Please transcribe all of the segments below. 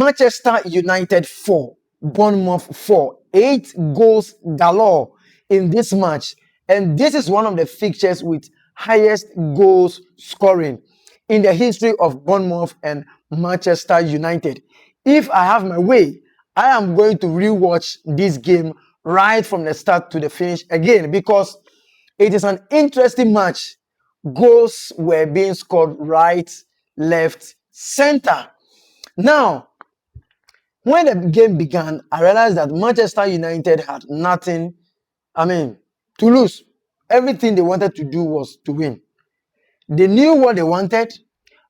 Manchester United 4, Bournemouth 4. 8 goals galore in this match. And this is one of the fixtures with highest goals scoring in the history of Bournemouth and Manchester United. If I have my way, I am going to rewatch this game right from the start to the finish again because it is an interesting match. Goals were being scored right, left, center. Now, when the game began, I realized that Manchester United had nothing, to lose. Everything they wanted to do was to win. They knew what they wanted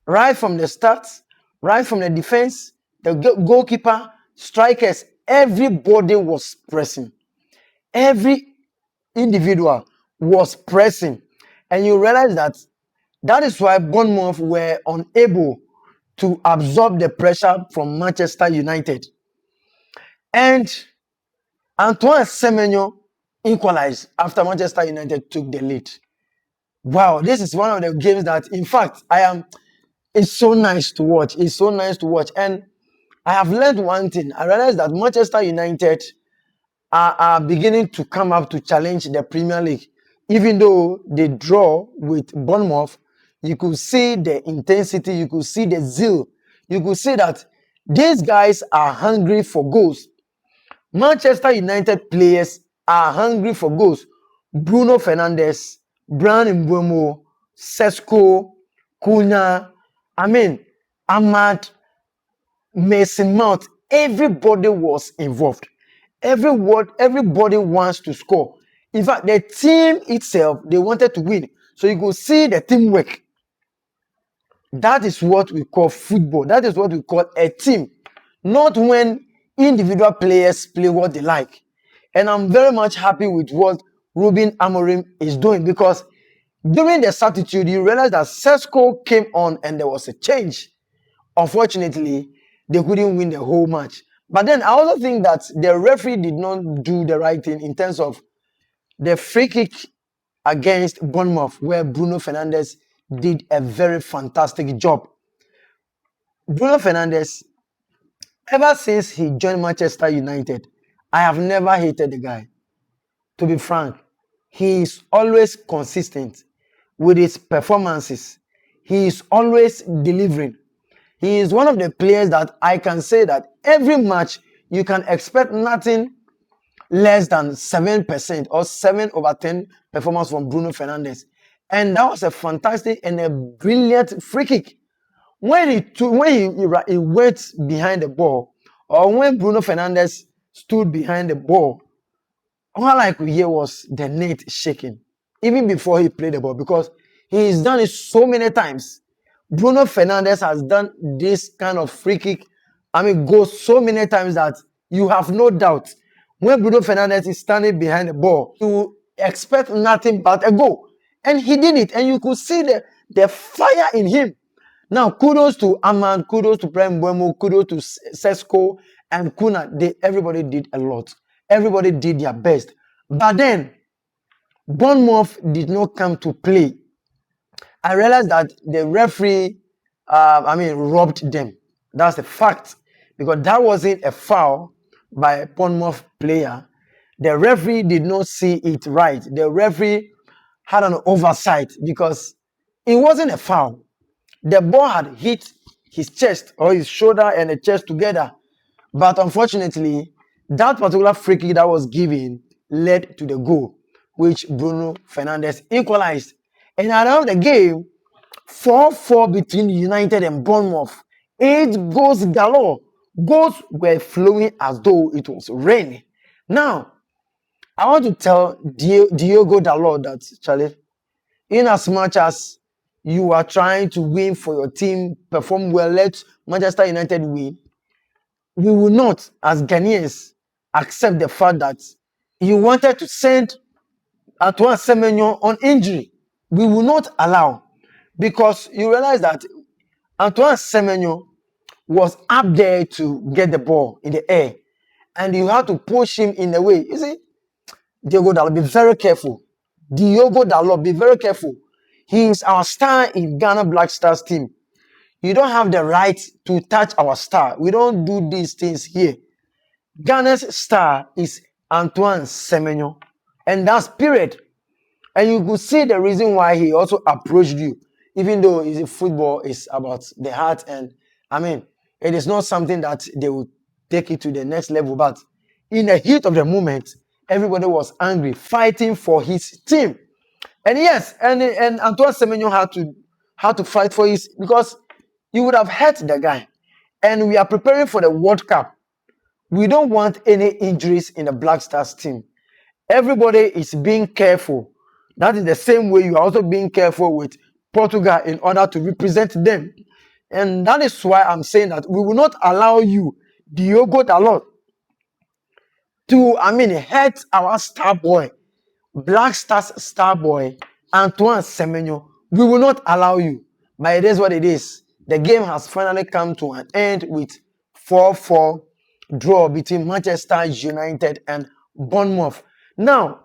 right from the start, right from the defense, the goalkeeper, strikers, everybody was pressing. Every individual was pressing. And you realize that is why Bournemouth were unable to absorb the pressure from Manchester United. And Antoine Semenyo equalized after Manchester United took the lead. Wow, this is one of the games that, in fact, it's so nice to watch. It's so nice to watch. And I have learned one thing. I realized that Manchester United are beginning to come up to challenge the Premier League. Even though they draw with Bournemouth, you could see the intensity, you could see the zeal, you could see that these guys are hungry for goals. Manchester United players are hungry for goals. Bruno Fernandes, Bryan Mbeumo, Sesko, Cunha, Ahmad, Mason Mount, everybody was involved. Everybody wants to score. In fact, the team itself, they wanted to win. So you could see the teamwork. That is what we call football. That is what we call a team. Not when individual players play what they like. And I'm very much happy with what Ruben Amorim is doing because during the substitute, you realize that Sesko came on and there was a change. Unfortunately, they couldn't win the whole match. But then I also think that the referee did not do the right thing in terms of the free kick against Bournemouth, where Bruno Fernandes did a very fantastic job. Bruno Fernandes, ever since he joined Manchester United, I have never hated the guy. To be frank, he is always consistent with his performances. He is always delivering. He is one of the players that I can say that every match you can expect nothing less than 7% or 7 over 10 performance from Bruno Fernandes. And that was a fantastic and a brilliant free kick. When he went behind the ball, or when Bruno Fernandes stood behind the ball, all I could hear was the net shaking, even before he played the ball, because he's done it so many times. Bruno Fernandes has done this kind of free kick, goes so many times that you have no doubt when Bruno Fernandes is standing behind the ball, you expect nothing but a goal. And he did it, and you could see the fire in him. Now, kudos to Ahmad, kudos to Bryan Mbeumo, kudos to Sesko and Cunha. Everybody did a lot. Everybody did their best. But then, Bournemouth did not come to play. I realized that the referee, robbed them. That's a fact. Because that wasn't a foul by a Bournemouth player. The referee did not see it right. The referee had an oversight because it wasn't a foul. The ball had hit his chest or his shoulder and the chest together. But unfortunately, that particular free kick that was given led to the goal, which Bruno Fernandes equalized. And around the game, 4-4 between United and Bournemouth. 8 goals galore. Goals were flowing as though it was raining. Now, I want to tell Diogo Dalot that, Charlie, in as much as you are trying to win for your team, perform well, let Manchester United win, we will not, as Ghanaians, accept the fact that you wanted to send Antoine Semenyo on injury. We will not allow, because you realize that Antoine Semenyo was up there to get the ball in the air, and you have to push him in a way. You see, Diogo Dalot, be very careful. Diogo Dalot, be very careful. He is our star in Ghana Black Stars team. You don't have the right to touch our star. We don't do these things here. Ghana's star is Antoine Semenyo, and that's period. And you could see the reason why he also approached you, even though football is about the heart. And I mean, it is not something that they will take it to the next level. But in the heat of the moment, everybody was angry, fighting for his team. And yes, and Antoine Semenyo had to fight for his, because you would have hurt the guy. And we are preparing for the World Cup. We don't want any injuries in the Black Stars team. Everybody is being careful. That is the same way you are also being careful with Portugal in order to represent them. And that is why I'm saying that we will not allow you, Diogo Dalot, to, hurt our star boy, Black Stars star boy, Antoine Semenyo. We will not allow you. But it is what it is. The game has finally come to an end with 4-4 draw between Manchester United and Bournemouth. Now,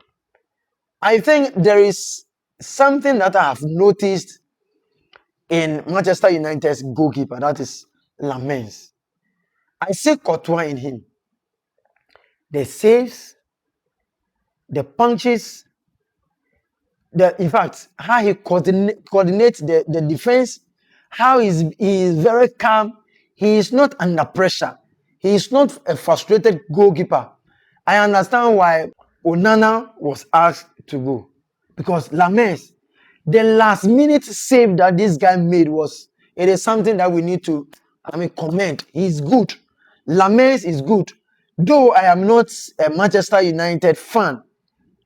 I think there is something that I have noticed in Manchester United's goalkeeper, that is Lammens. I see Courtois in him. The saves, the punches, in fact, how he coordinates the defense, how he is very calm. He is not under pressure. He is not a frustrated goalkeeper. I understand why Onana was asked to go. Because Lammens, the last minute save that this guy made it is something that we need to, comment. He's good. Lammens is good. Though I am not a Manchester United fan,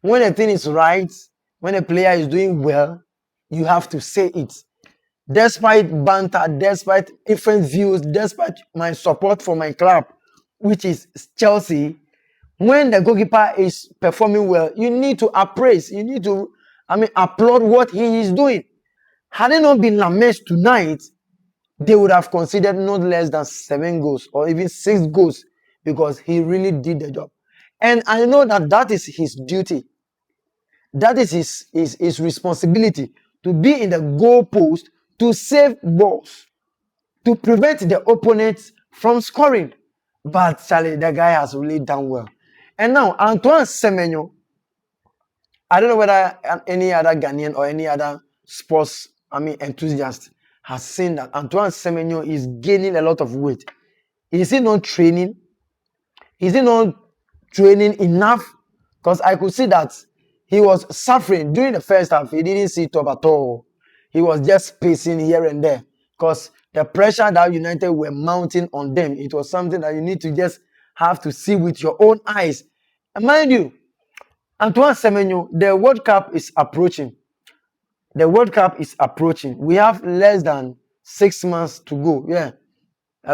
when a thing is right, when a player is doing well, you have to say it. Despite banter, despite different views, despite my support for my club, which is Chelsea, when the goalkeeper is performing well, you need to appraise. You need to, applaud what he is doing. Had it not been Lammens tonight, they would have considered not less than 7 goals or even 6 goals, because he really did the job. And I know that is his duty. That is his responsibility, to be in the goal post, to save balls, to prevent the opponents from scoring. But Charlie, the guy has really done well. And now, Antoine Semenyo, I don't know whether any other Ghanaian or any other sports enthusiast has seen that Antoine Semenyo is gaining a lot of weight. Is he not training? Is he not training enough? Because I could see that he was suffering during the first half. He didn't see top at all. He was just pacing here and there, because the pressure that United were mounting on them, it was something that you need to just have to see with your own eyes. And mind you, Antoine Semenyo, the World Cup is approaching. The World Cup is approaching. We have less than 6 months to go. Yeah.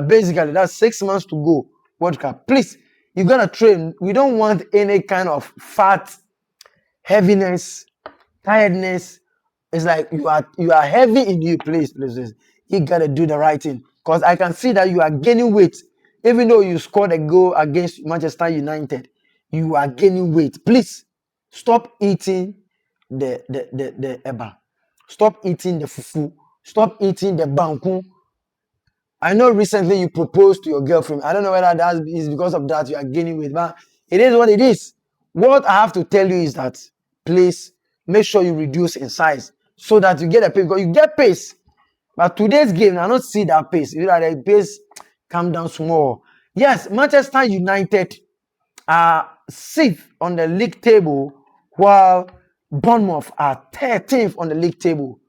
Basically, that's 6 months to go. World Cup. Please, you gotta train. We don't want any kind of fat, heaviness, tiredness. It's like you are heavy in you. Please. You gotta do the right thing. Because I can see that you are gaining weight. Even though you scored a goal against Manchester United, you are gaining weight. Please stop eating the eba. Stop eating the fufu. Stop eating the banku. I know recently you proposed to your girlfriend. I don't know whether that is because of that you are gaining weight, but it is what it is. What I have to tell you is that please make sure you reduce in size so that you get a pace. Because you get pace. But today's game, I don't see that pace. The pace come down small. Yes, Manchester United are 6th on the league table, while Bournemouth are 13th on the league table.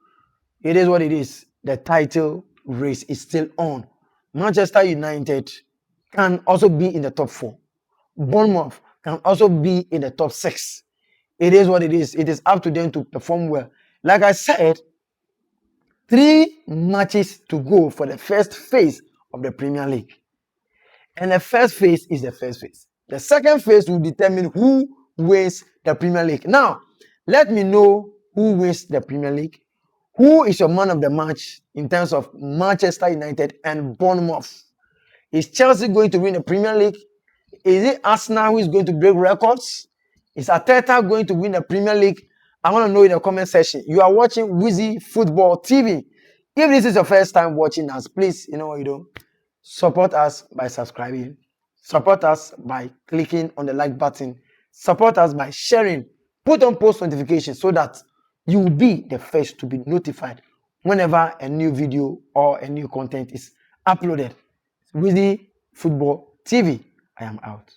It is what it is. The title race is still on. Manchester United can also be in the top 4. Bournemouth can also be in the top 6. It is what it is. It is up to them to perform well. Like I said, 3 matches to go for the first phase of the Premier League. And the first phase is the first phase. The second phase will determine who wins the Premier League. Now, let me know who wins the Premier League. Who is your man of the match in terms of Manchester United and Bournemouth? Is Chelsea going to win the Premier League? Is it Arsenal who is going to break records? Is Arteta going to win the Premier League? I want to know in the comment section. You are watching Wizzy Football TV. If this is your first time watching us, please, you know what you do? Support us by subscribing. Support us by clicking on the like button. Support us by sharing. Put on post notifications so that you will be the first to be notified whenever a new video or a new content is uploaded. Wizzy Football TV, I am out.